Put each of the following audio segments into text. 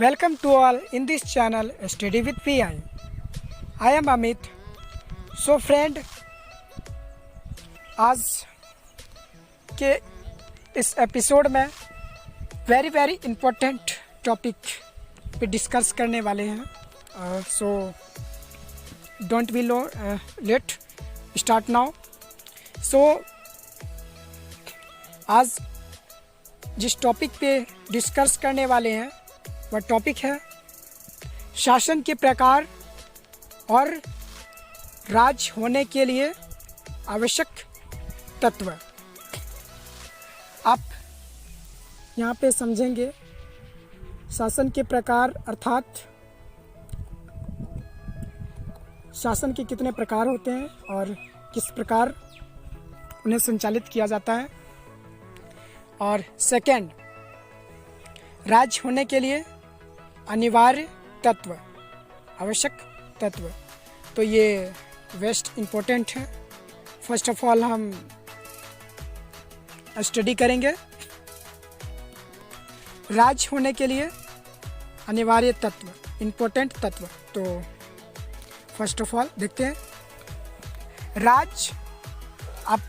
Welcome to all in this channel Study with PI. I am Amit. So friend, आज के इस episode में very important topic पे discuss करने वाले हैं. So don't be late start now. So आज जिस टॉपिक पे डिस्कस करने वाले हैं वह टॉपिक है शासन के प्रकार और राज होने के लिए आवश्यक तत्व. आप यहाँ पे समझेंगे शासन के प्रकार अर्थात शासन के कितने प्रकार होते हैं और किस प्रकार उन्हें संचालित किया जाता है. और सेकंड, राज होने के लिए अनिवार्य तत्व, आवश्यक तत्व. तो ये वेस्ट इम्पोर्टेंट है. फर्स्ट ऑफ ऑल हम स्टडी करेंगे राज होने के लिए अनिवार्य तत्व, इम्पोर्टेंट तत्व. तो फर्स्ट ऑफ ऑल देखते हैं राज. आप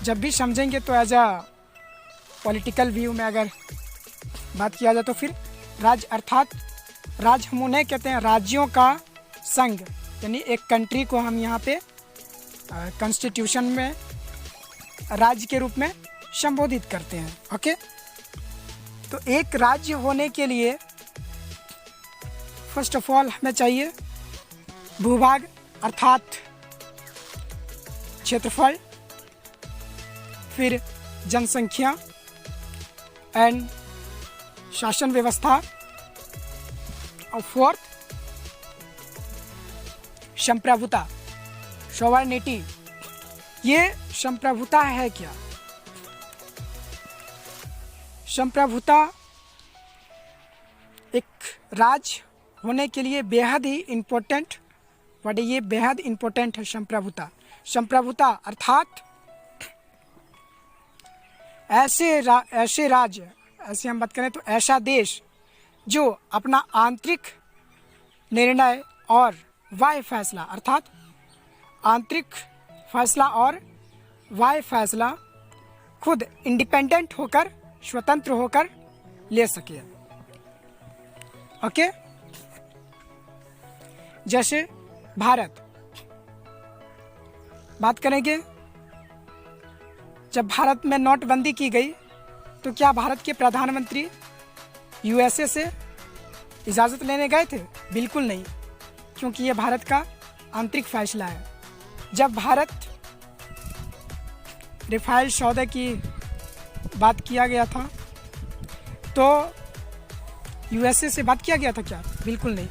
जब भी समझेंगे तो एज अ पॉलिटिकल व्यू में अगर बात किया जाए तो फिर राज अर्थात राज हम उन्हें कहते हैं राज्यों का संघ, यानी एक कंट्री को हम यहाँ पे कॉन्स्टिट्यूशन में राज्य के रूप में संबोधित करते हैं. ओके, तो एक राज्य होने के लिए फर्स्ट ऑफ ऑल हमें चाहिए भूभाग अर्थात क्षेत्रफल, फिर जनसंख्या एंड शासन व्यवस्था, और फोर्थ संप्रभुता, सॉवरेनिटी. ये संप्रभुता है क्या? संप्रभुता एक राज होने के लिए बेहद ही इम्पोर्टेंट वर्ड है. ये बेहद इम्पोर्टेंट है संप्रभुता. संप्रभुता अर्थात ऐसे राज्य, ऐसे हम बात करें तो ऐसा देश जो अपना आंतरिक निर्णय और वाय फैसला अर्थात आंतरिक फैसला और वाय फैसला खुद इंडिपेंडेंट होकर, स्वतंत्र होकर ले सके. ओके, जैसे भारत बात करेंगे. जब भारत में नोटबंदी की गई तो क्या भारत के प्रधानमंत्री यूएसए से इजाज़त लेने गए थे? बिल्कुल नहीं, क्योंकि ये भारत का आंतरिक फैसला है. जब भारत राफेल सौदे की बात किया गया था तो यूएसए से बात किया गया था क्या? बिल्कुल नहीं,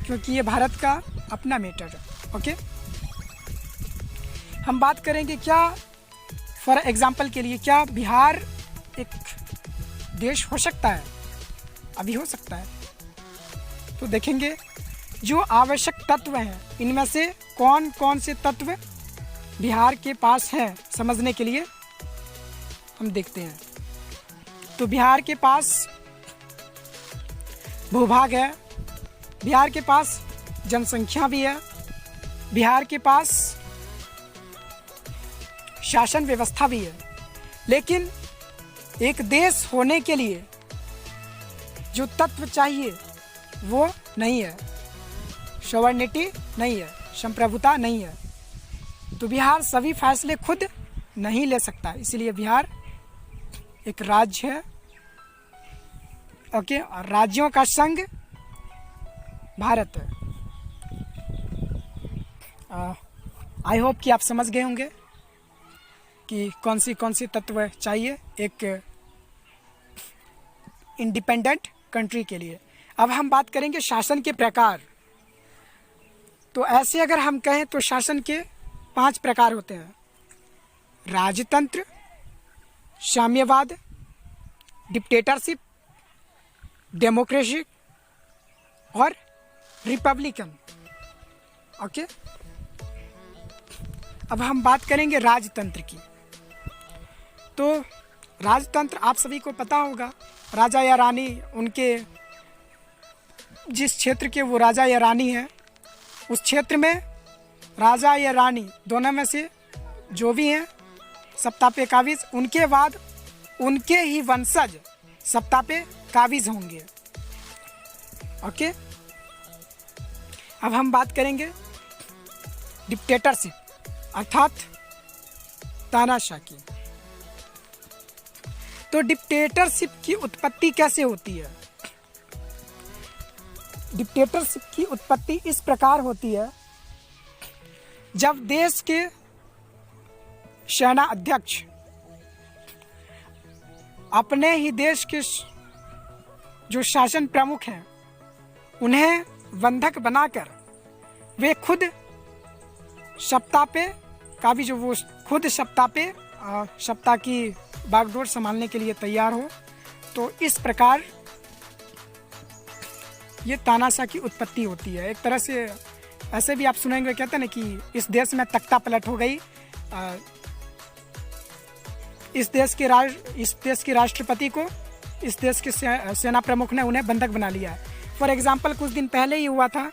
क्योंकि ये भारत का अपना मैटर है. ओके, हम बात करेंगे क्या फॉर एग्जाम्पल के लिए क्या बिहार एक देश हो सकता है? अभी हो सकता है. तो देखेंगे जो आवश्यक तत्व हैं इनमें से कौन कौन से तत्व बिहार के पास हैं समझने के लिए हम देखते हैं. तो बिहार के पास भूभाग है, बिहार के पास जनसंख्या भी है, बिहार के पास शासन व्यवस्था भी है. लेकिन एक देश होने के लिए जो तत्व चाहिए वो नहीं है. सॉवरेनिटी नहीं है, संप्रभुता नहीं है. तो बिहार सभी फैसले खुद नहीं ले सकता, इसलिए बिहार एक राज्य है. ओके, और राज्यों का संघ भारत है. आई होप कि आप समझ गए होंगे कि कौन सी तत्व चाहिए एक इंडिपेंडेंट कंट्री के लिए. अब हम बात करेंगे शासन के प्रकार. तो ऐसे अगर हम कहें तो शासन के 5 प्रकार होते हैं: राजतंत्र, साम्यवाद, डिक्टेटरशिप, डेमोक्रेसी और रिपब्लिकन. ओके, अब हम बात करेंगे राजतंत्र की. तो राजतंत्र आप सभी को पता होगा, राजा या रानी उनके जिस क्षेत्र के वो राजा या रानी है, उस क्षेत्र में राजा या रानी दोनों में से जो भी हैं सप्ताह पे काबिज, उनके बाद उनके ही वंशज सप्ताह पे काबिज होंगे। ओके, अब हम बात करेंगे डिक्टेटरशिप अर्थात तानाशाह की। तो डिक्टेटरशिप की उत्पत्ति कैसे होती है? डिक्टेटरशिप की उत्पत्ति इस प्रकार होती है, जब देश के सेना अध्यक्ष अपने ही देश के जो शासन प्रमुख हैं उन्हें बंधक बनाकर वे खुद सप्ताह पे काबिज, जो वो खुद सप्ताह की बागडोर संभालने के लिए तैयार हो। तो इस प्रकार ये तानाशाह की उत्पत्ति होती है। एक तरह से ऐसे भी आप सुनेंगे, कहते हैं ना कि इस देश में तख्ता पलट हो गई, इस देश के राष्ट्रपति को इस देश के सेना प्रमुख ने उन्हें बंधक बना लिया है। फॉर एग्जाम्पल कुछ दिन पहले ही हुआ था,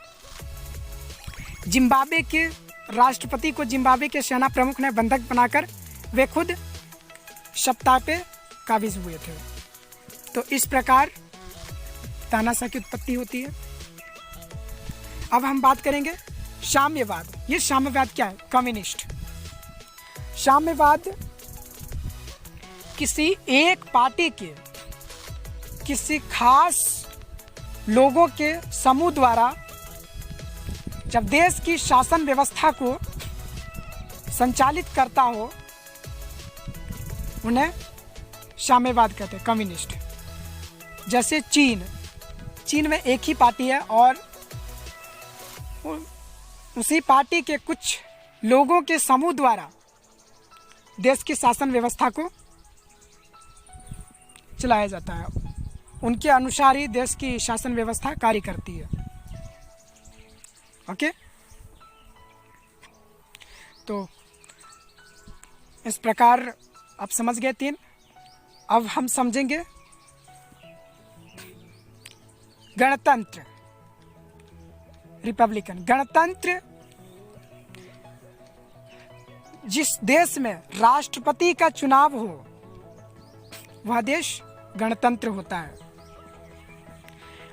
जिम्बाब्वे के राष्ट्रपति को जिम्बाब्वे के सेना प्रमुख ने बंधक बनाकर वे खुद सप्ताह पे काबिज हुए थे। तो इस प्रकार तानाशाह की उत्पत्ति होती है। अब हम बात करेंगे साम्यवाद। ये साम्यवाद क्या है? कम्युनिस्ट। साम्यवाद किसी एक पार्टी के किसी खास लोगों के समूह द्वारा जब देश की शासन व्यवस्था को संचालित करता हो, उन्हें साम्यवाद कहते हैं, कम्युनिस्ट। जैसे चीन में एक ही पार्टी है और उसी पार्टी के कुछ लोगों के समूह द्वारा देश की शासन व्यवस्था को चलाया जाता है। उनके अनुसार ही देश की शासन व्यवस्था कार्य करती है। ओके, तो इस प्रकार आप समझ गए 3। अब हम समझेंगे गणतंत्र, रिपब्लिकन। गणतंत्र जिस देश में राष्ट्रपति का चुनाव हो वह देश गणतंत्र होता है।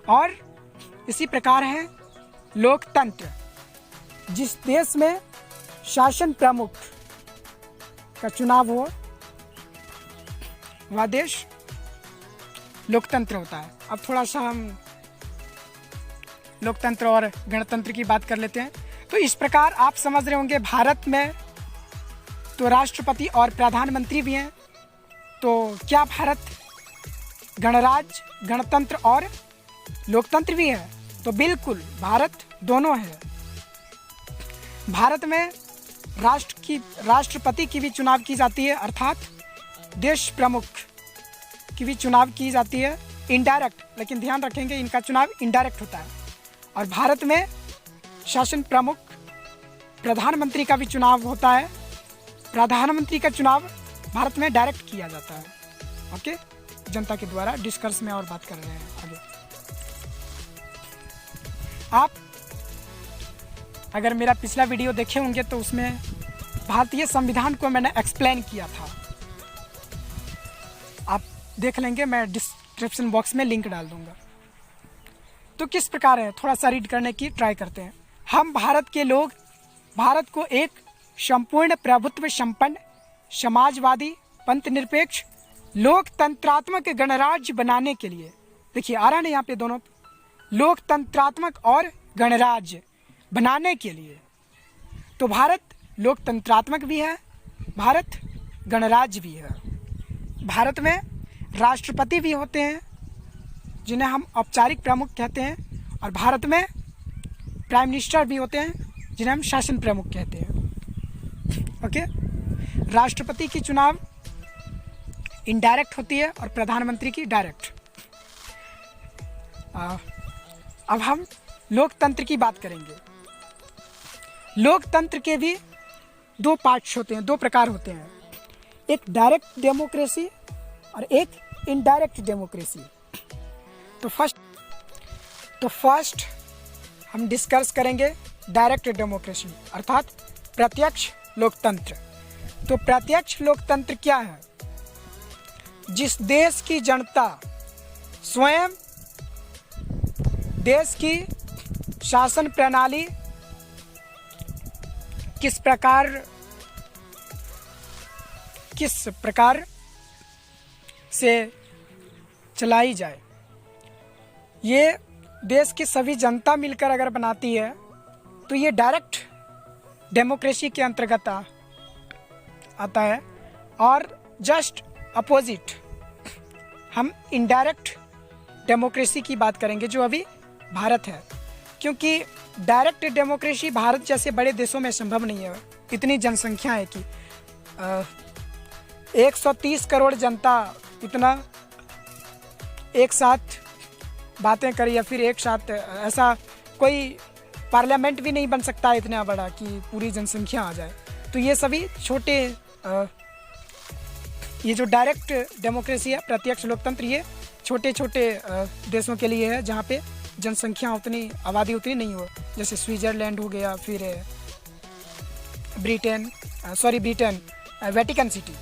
और इसी प्रकार है लोकतंत्र। जिस देश में शासन प्रमुख का चुनाव हो वह देश लोकतंत्र होता है। अब थोड़ा सा हम लोकतंत्र और गणतंत्र की बात कर लेते हैं। तो इस प्रकार आप समझ रहे होंगे, भारत में तो राष्ट्रपति और प्रधानमंत्री भी हैं। तो क्या भारत गणराज्य, गणतंत्र और लोकतंत्र भी है? तो बिल्कुल, भारत दोनों है। भारत में राष्ट्रपति की भी चुनाव की जाती है, अर्थात देश प्रमुख की भी चुनाव की जाती है, इनडायरेक्ट। लेकिन ध्यान रखेंगे इनका चुनाव इनडायरेक्ट होता है। और भारत में शासन प्रमुख प्रधानमंत्री का भी चुनाव होता है। प्रधानमंत्री का चुनाव भारत में डायरेक्ट किया जाता है। ओके, जनता के द्वारा। डिस्कर्स में और बात कर रहे हैं आगे। आप अगर मेरा पिछला वीडियो देखे होंगे तो उसमें भारतीय संविधान को मैंने एक्सप्लेन किया था, आप देख लेंगे, मैं डिस्क्रिप्शन बॉक्स में लिंक डाल दूंगा। तो किस प्रकार है, थोड़ा सा रीड करने की ट्राई करते हैं। हम भारत के लोग भारत को एक संपूर्ण प्रभुत्व संपन्न समाजवादी पंथ निरपेक्ष लोकतंत्रात्मक गणराज्य बनाने के लिए, देखिए आ रहा है यहाँ पे दोनों, लोकतंत्रात्मक और गणराज्य बनाने के लिए। तो भारत लोकतंत्रात्मक भी है, भारत गणराज्य भी है। भारत में राष्ट्रपति भी होते हैं जिन्हें हम औपचारिक प्रमुख कहते हैं, और भारत में प्राइम मिनिस्टर भी होते हैं जिन्हें हम शासन प्रमुख कहते हैं। ओके, राष्ट्रपति की चुनाव इनडायरेक्ट होती है और प्रधानमंत्री की डायरेक्ट। अब हम लोकतंत्र की बात करेंगे। लोकतंत्र के भी दो पार्ट्स होते हैं, दो प्रकार होते हैं, एक डायरेक्ट डेमोक्रेसी और एक इनडायरेक्ट डेमोक्रेसी। तो फर्स्ट हम डिस्कस करेंगे डायरेक्ट डेमोक्रेसी अर्थात प्रत्यक्ष लोकतंत्र। तो प्रत्यक्ष लोकतंत्र क्या है? जिस देश की जनता स्वयं देश की शासन प्रणाली किस प्रकार से चलाई जाए, ये देश की सभी जनता मिलकर अगर बनाती है तो ये डायरेक्ट डेमोक्रेसी के अंतर्गत आता है। और जस्ट अपोजिट हम इनडायरेक्ट डेमोक्रेसी की बात करेंगे जो अभी भारत है, क्योंकि डायरेक्ट डेमोक्रेसी भारत जैसे बड़े देशों में संभव नहीं है। इतनी जनसंख्या है कि 130 करोड़ जनता इतना एक साथ बातें करे या फिर एक साथ ऐसा कोई पार्लियामेंट भी नहीं बन सकता है इतना बड़ा कि पूरी जनसंख्या आ जाए। तो ये सभी छोटे ये जो डायरेक्ट डेमोक्रेसी है प्रत्यक्ष लोकतंत्र ये छोटे छोटे देशों के लिए है जहाँ पे जनसंख्या उतनी आबादी उतनी नहीं हो, जैसे स्विट्जरलैंड हो गया, फिर ब्रिटेन वेटिकन सिटी।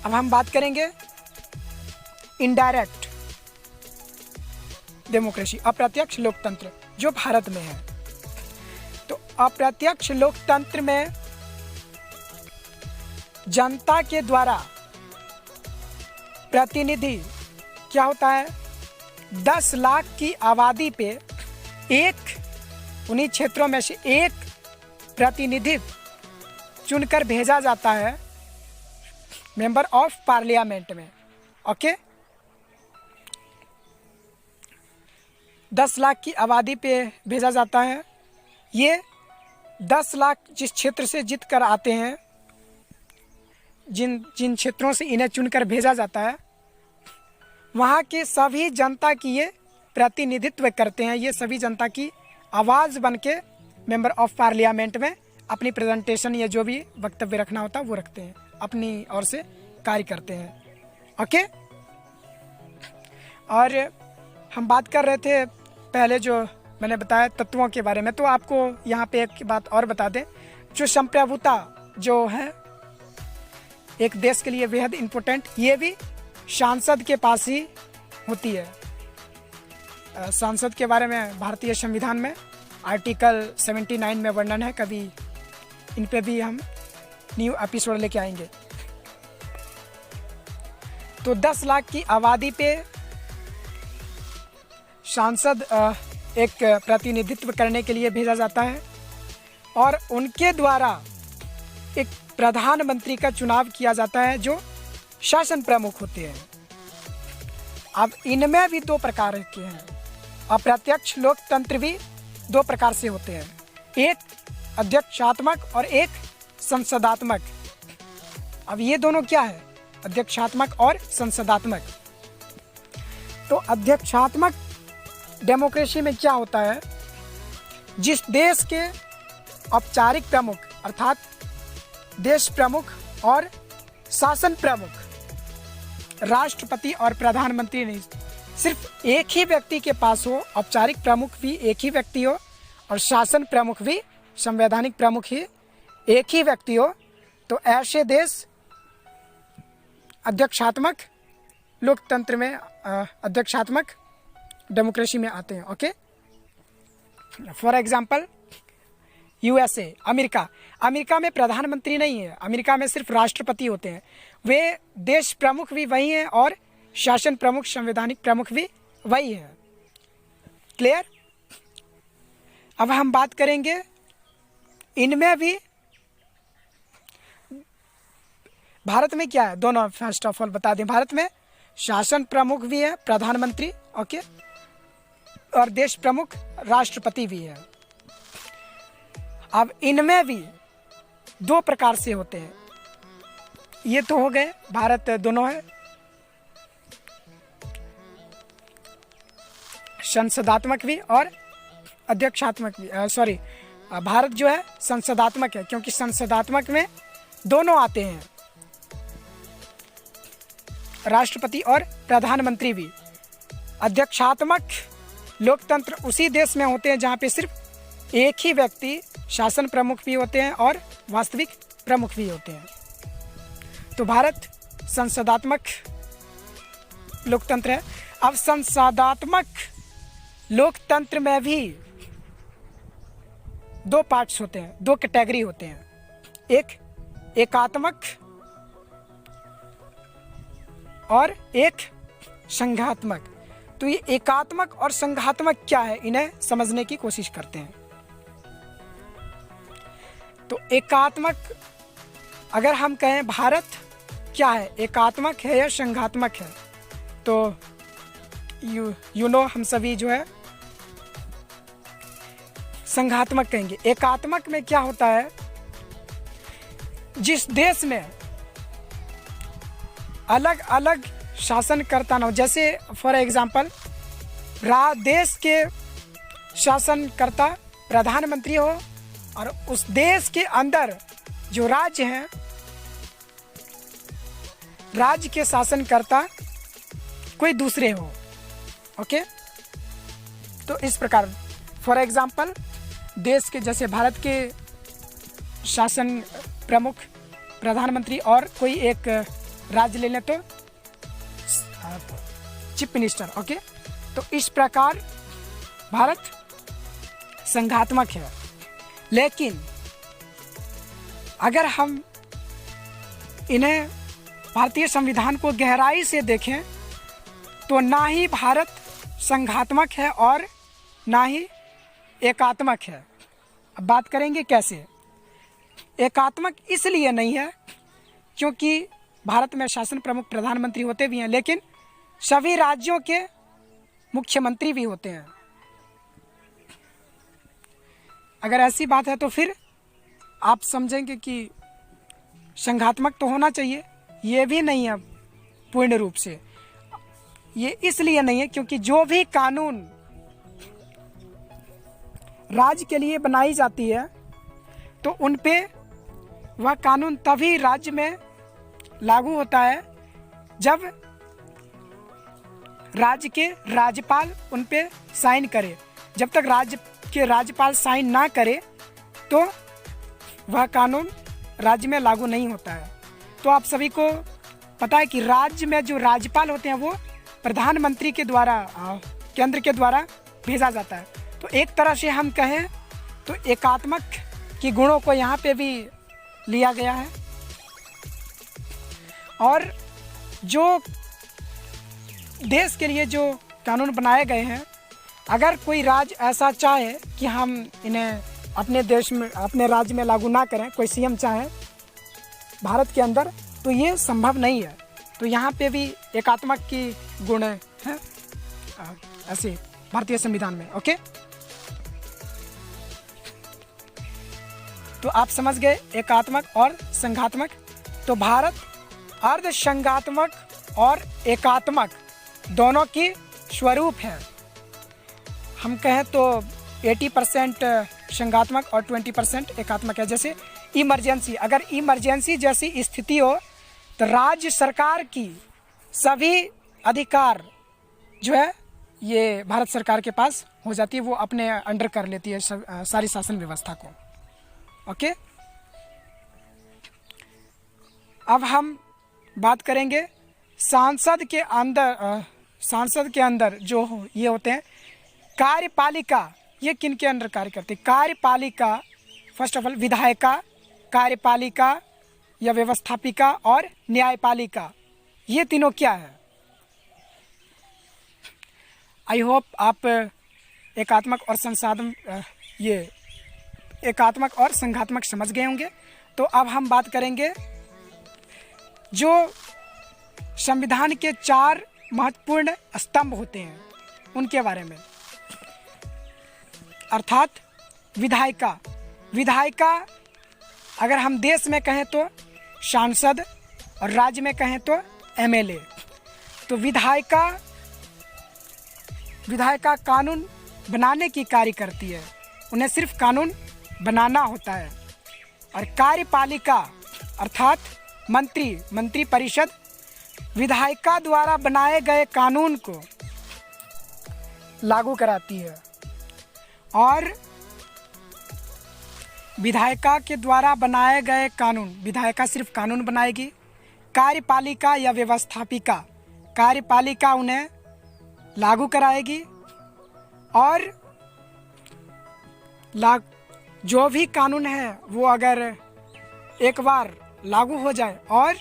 अब हम बात करेंगे इनडायरेक्ट डेमोक्रेसी अप्रत्यक्ष लोकतंत्र जो भारत में है। तो अप्रत्यक्ष लोकतंत्र में जनता के द्वारा प्रतिनिधि क्या होता है, 10 लाख की आबादी पे उन्हीं क्षेत्रों में से एक प्रतिनिधि चुनकर भेजा जाता है मेंबर ऑफ पार्लियामेंट में। ओके, 10 लाख की आबादी पे भेजा जाता है। ये 10 लाख जिस क्षेत्र से जीत कर आते हैं, जिन क्षेत्रों से इन्हें चुनकर भेजा जाता है, वहाँ के सभी जनता की ये प्रतिनिधित्व करते हैं। ये सभी जनता की आवाज़ बन के मेंबर ऑफ पार्लियामेंट में अपनी प्रेजेंटेशन या जो भी वक्तव्य रखना होता है वो रखते हैं, अपनी ओर से कार्य करते हैं। ओके, और हम बात कर रहे थे पहले जो मैंने बताया तत्वों के बारे में, तो आपको यहाँ पे एक बात और बता दें, जो संप्रभुता जो है एक देश के लिए बेहद इम्पोर्टेंट, ये भी सांसद के पास ही होती है। सांसद के बारे में भारतीय संविधान में आर्टिकल 79 में वर्णन है, कभी इन पे भी हम न्यू एपिसोड लेके आएंगे। तो 10 लाख की आबादी पे सांसद एक प्रतिनिधित्व करने के लिए भेजा जाता है और उनके द्वारा एक प्रधानमंत्री का चुनाव किया जाता है जो शासन प्रमुख होते हैं। अब इनमें भी 2 प्रकार के हैं। अप्रत्यक्ष लोकतंत्र भी 2 प्रकार से होते हैं, एक अध्यक्षात्मक और एक संसदात्मक। अब ये दोनों क्या है, अध्यक्षात्मक और संसदात्मक। तो अध्यक्षात्मक डेमोक्रेसी में क्या होता है, जिस देश के औपचारिक प्रमुख अर्थात देश प्रमुख और शासन प्रमुख राष्ट्रपति और प्रधानमंत्री नहीं, सिर्फ एक ही व्यक्ति के पास हो, औपचारिक प्रमुख भी एक ही व्यक्ति हो और शासन प्रमुख भी संवैधानिक प्रमुख ही एक ही व्यक्ति हो, तो ऐसे देश अध्यक्षात्मक लोकतंत्र में अध्यक्षात्मक डेमोक्रेसी में आते हैं। Okay, for example USA, America में प्रधानमंत्री नहीं है, अमेरिका में सिर्फ राष्ट्रपति होते हैं। वे देश प्रमुख भी वही हैं और शासन प्रमुख संवैधानिक प्रमुख भी वही है। क्लियर? अब हम बात करेंगे इनमें भी भारत में क्या है, दोनों फर्स्ट ऑफ ऑल बता दें, भारत में शासन प्रमुख भी है प्रधानमंत्री, ओके, और देश प्रमुख राष्ट्रपति भी है। अब इनमें भी 2 प्रकार से होते हैं। ये तो हो गए, भारत दोनों है, संसदात्मक भी और अध्यक्षात्मक भी। भारत जो है संसदात्मक है, क्योंकि संसदात्मक में दोनों आते हैं, राष्ट्रपति और प्रधानमंत्री भी। अध्यक्षात्मक लोकतंत्र उसी देश में होते हैं जहाँ पे सिर्फ एक ही व्यक्ति शासन प्रमुख भी होते हैं और वास्तविक प्रमुख भी होते हैं। तो भारत संसदात्मक लोकतंत्र है। अब संसदात्मक लोकतंत्र में भी दो पार्ट्स होते हैं, दो कैटेगरी होते हैं, एक एकात्मक और एक संघात्मक। तो ये एकात्मक और संघात्मक क्या है, इन्हें समझने की कोशिश करते हैं। तो एकात्मक अगर हम कहें भारत क्या है, एकात्मक है या संघात्मक है, तो यू नो हम सभी जो है संघात्मक कहेंगे। एकात्मक में क्या होता है, जिस देश में अलग अलग शासनकर्ता न हो, जैसे फॉर एग्जांपल देश के शासनकर्ता प्रधानमंत्री हो और उस देश के अंदर जो राज्य हैं, राज्य के शासनकर्ता कोई दूसरे हो। ओके, तो इस प्रकार फॉर एग्जांपल देश के, जैसे भारत के शासन प्रमुख प्रधानमंत्री और कोई एक राज्य ले लें तो चीफ मिनिस्टर। ओके, तो इस प्रकार भारत संघात्मक है। लेकिन अगर हम इन्हें भारतीय संविधान को गहराई से देखें तो ना ही भारत संघात्मक है और ना ही एकात्मक है। अब बात करेंगे कैसे। एकात्मक इसलिए नहीं है क्योंकि भारत में शासन प्रमुख प्रधानमंत्री होते भी हैं, लेकिन सभी राज्यों के मुख्यमंत्री भी होते हैं। अगर ऐसी बात है तो फिर आप समझेंगे कि संघात्मक तो होना चाहिए। ये भी नहीं है पूर्ण रूप से। ये इसलिए नहीं है क्योंकि जो भी कानून राज्य के लिए बनाई जाती है तो उन पे वह कानून तभी राज्य में लागू होता है जब राज्य के राज्यपाल उन पे साइन करे। जब तक राज्य के राज्यपाल साइन ना करे तो वह कानून राज्य में लागू नहीं होता है। तो आप सभी को पता है कि राज्य में जो राज्यपाल होते हैं वो प्रधानमंत्री के द्वारा, केंद्र के द्वारा भेजा जाता है। तो एक तरह से हम कहें तो एकात्मक की गुणों को यहाँ पे भी लिया गया है। और जो देश के लिए जो कानून बनाए गए हैं, अगर कोई राज्य ऐसा चाहे कि हम इन्हें अपने देश में, अपने राज्य में लागू ना करें, कोई सीएम चाहे भारत के अंदर, तो ये संभव नहीं है। तो यहाँ पे भी एकात्मक की गुण हैं ऐसे भारतीय संविधान में। ओके, तो आप समझ गए एकात्मक और संघात्मक। तो भारत अर्धसंघात्मक और एकात्मक दोनों की स्वरूप है। हम कहें तो 80% संघात्मक और 20% एकात्मक है। जैसे इमरजेंसी, अगर इमरजेंसी जैसी स्थिति हो तो राज्य सरकार की सभी अधिकार जो है ये भारत सरकार के पास हो जाती है, वो अपने अंडर कर लेती है सारी शासन व्यवस्था को। ओके, अब हम बात करेंगे सांसद के अंदर जो ये होते हैं कार्यपालिका। ये किन के अंदर कार्य करते हैं? कार्यपालिका, फर्स्ट ऑफ ऑल विधायिका, कार्यपालिका या व्यवस्थापिका और न्यायपालिका, ये तीनों क्या है? आई होप आप एकात्मक और संघात्मक समझ गए होंगे। तो अब हम बात करेंगे जो संविधान के 4 महत्वपूर्ण स्तंभ होते हैं उनके बारे में, अर्थात विधायिका अगर हम देश में कहें तो सांसद और राज्य में कहें तो एमएलए। तो विधायिका कानून बनाने की कार्य करती है, उन्हें सिर्फ कानून बनाना होता है। और कार्यपालिका अर्थात मंत्री परिषद विधायिका द्वारा बनाए गए कानून को लागू कराती है। और विधायिका के द्वारा बनाए गए कानून, विधायिका सिर्फ कानून बनाएगी, कार्यपालिका या व्यवस्थापिका, कार्यपालिका उन्हें लागू कराएगी। और जो भी कानून है वो अगर एक बार लागू हो जाए और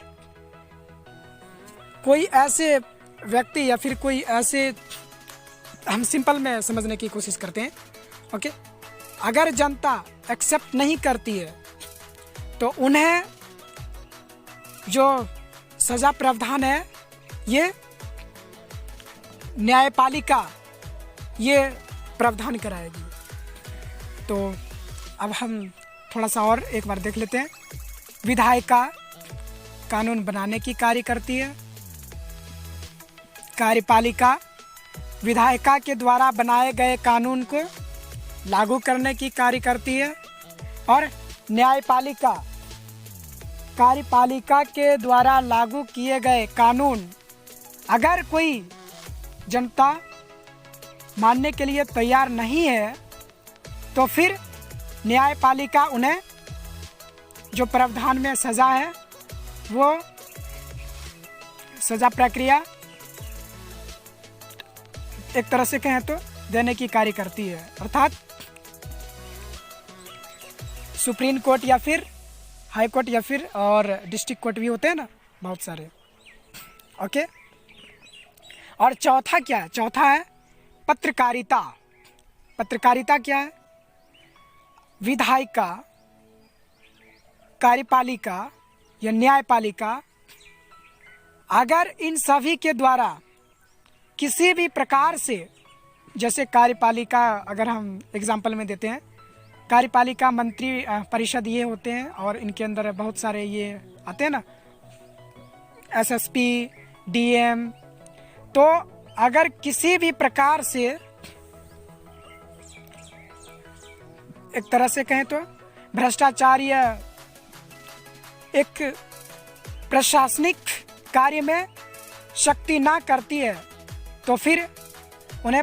कोई ऐसे व्यक्ति या फिर कोई ऐसे, हम सिंपल में समझने की कोशिश करते हैं, ओके, अगर जनता एक्सेप्ट नहीं करती है तो उन्हें जो सज़ा प्रावधान है ये न्यायपालिका ये प्रावधान कराएगी। तो अब हम थोड़ा सा और एक बार देख लेते हैं। विधायिका कानून बनाने की कार्य करती है, कार्यपालिका विधायिका के द्वारा बनाए गए कानून को लागू करने की कार्य करती है, और न्यायपालिका कार्यपालिका के द्वारा लागू किए गए कानून अगर कोई जनता मानने के लिए तैयार नहीं है तो फिर न्यायपालिका उन्हें जो प्रावधान में सज़ा है वो सज़ा प्रक्रिया एक तरह से कहें तो देने की कार्य करती है। अर्थात सुप्रीम कोर्ट या फिर हाई कोर्ट या फिर और डिस्ट्रिक्ट कोर्ट भी होते हैं ना बहुत सारे, ओके। और चौथा क्या है? चौथा है पत्रकारिता। पत्रकारिता क्या है? विधायिका, कार्यपालिका या न्यायपालिका अगर इन सभी के द्वारा किसी भी प्रकार से, जैसे कार्यपालिका अगर हम एग्जाम्पल में देते हैं, कार्यपालिका मंत्री परिषद ये होते हैं और इनके अंदर बहुत सारे ये आते हैं ना, एसएसपी, डीएम। तो अगर किसी भी प्रकार से एक तरह से कहें तो भ्रष्टाचार या एक प्रशासनिक कार्य में शक्ति ना करती है तो फिर उन्हें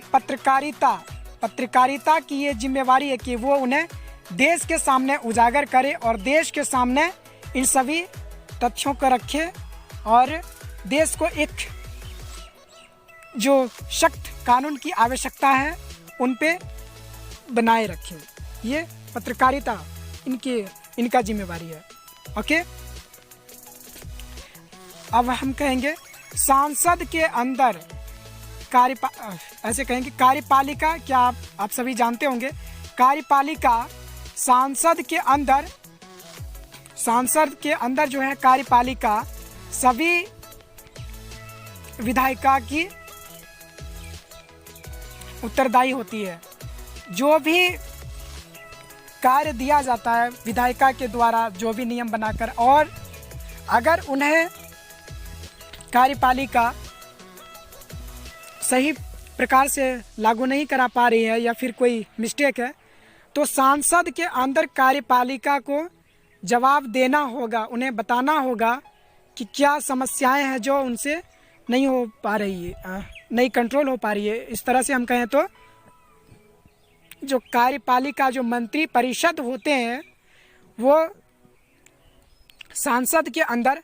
पत्रकारिता की ये जिम्मेवारी है कि वो उन्हें देश के सामने उजागर करे और देश के सामने इन सभी तथ्यों को रखे और देश को एक जो सख्त कानून की आवश्यकता है उन पे बनाए रखे। ये पत्रकारिता इनका जिम्मेवारी है, ओके। अब हम कहेंगे सांसद के अंदर ऐसे कहेंगे कार्यपालिका, क्या आप सभी जानते होंगे, कार्यपालिका सांसद के अंदर जो है कार्यपालिका सभी विधायिका की उत्तरदायी होती है। जो भी कार्य दिया जाता है विधायिका के द्वारा, जो भी नियम बनाकर, और अगर उन्हें कार्यपालिका सही प्रकार से लागू नहीं करा पा रही है या फिर कोई मिस्टेक है तो सांसद के अंदर कार्यपालिका को जवाब देना होगा, उन्हें बताना होगा कि क्या समस्याएं हैं जो उनसे नहीं हो पा रही है, नहीं कंट्रोल हो पा रही है। इस तरह से हम कहें तो जो कार्यपालिका जो मंत्री परिषद होते हैं वो सांसद के अंदर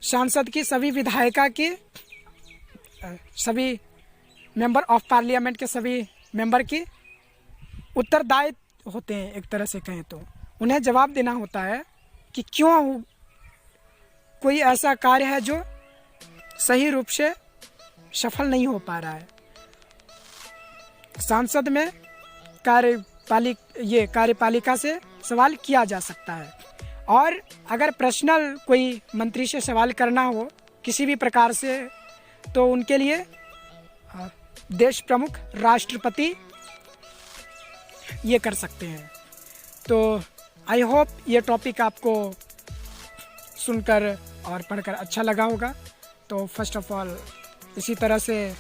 सांसद की सभी विधायिका की सभी मेंबर ऑफ पार्लियामेंट के सभी मेंबर की उत्तरदायी होते हैं। एक तरह से कहें तो उन्हें जवाब देना होता है कि क्यों कोई ऐसा कार्य है जो सही रूप से सफल नहीं हो पा रहा है। सांसद में कार्यपालिका से सवाल किया जा सकता है, और अगर पर्सनल कोई मंत्री से सवाल करना हो किसी भी प्रकार से तो उनके लिए देश प्रमुख राष्ट्रपति ये कर सकते हैं। तो आई होप ये टॉपिक आपको सुनकर और पढ़कर अच्छा लगा होगा। तो फर्स्ट ऑफ ऑल इसी तरह से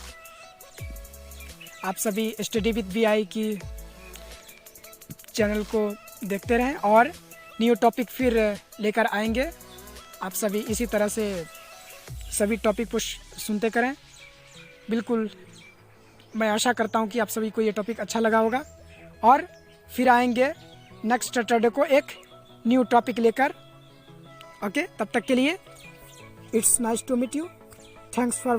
आप सभी स्टडी विद VI की चैनल को देखते रहें और न्यू टॉपिक फिर लेकर आएंगे। आप सभी इसी तरह से सभी टॉपिक को सुनते करें। बिल्कुल मैं आशा करता हूँ कि आप सभी को ये टॉपिक अच्छा लगा होगा, और फिर आएंगे नेक्स्ट सैटरडे को एक न्यू टॉपिक लेकर। ओके, तब तक के लिए it's nice to meet you, thanks for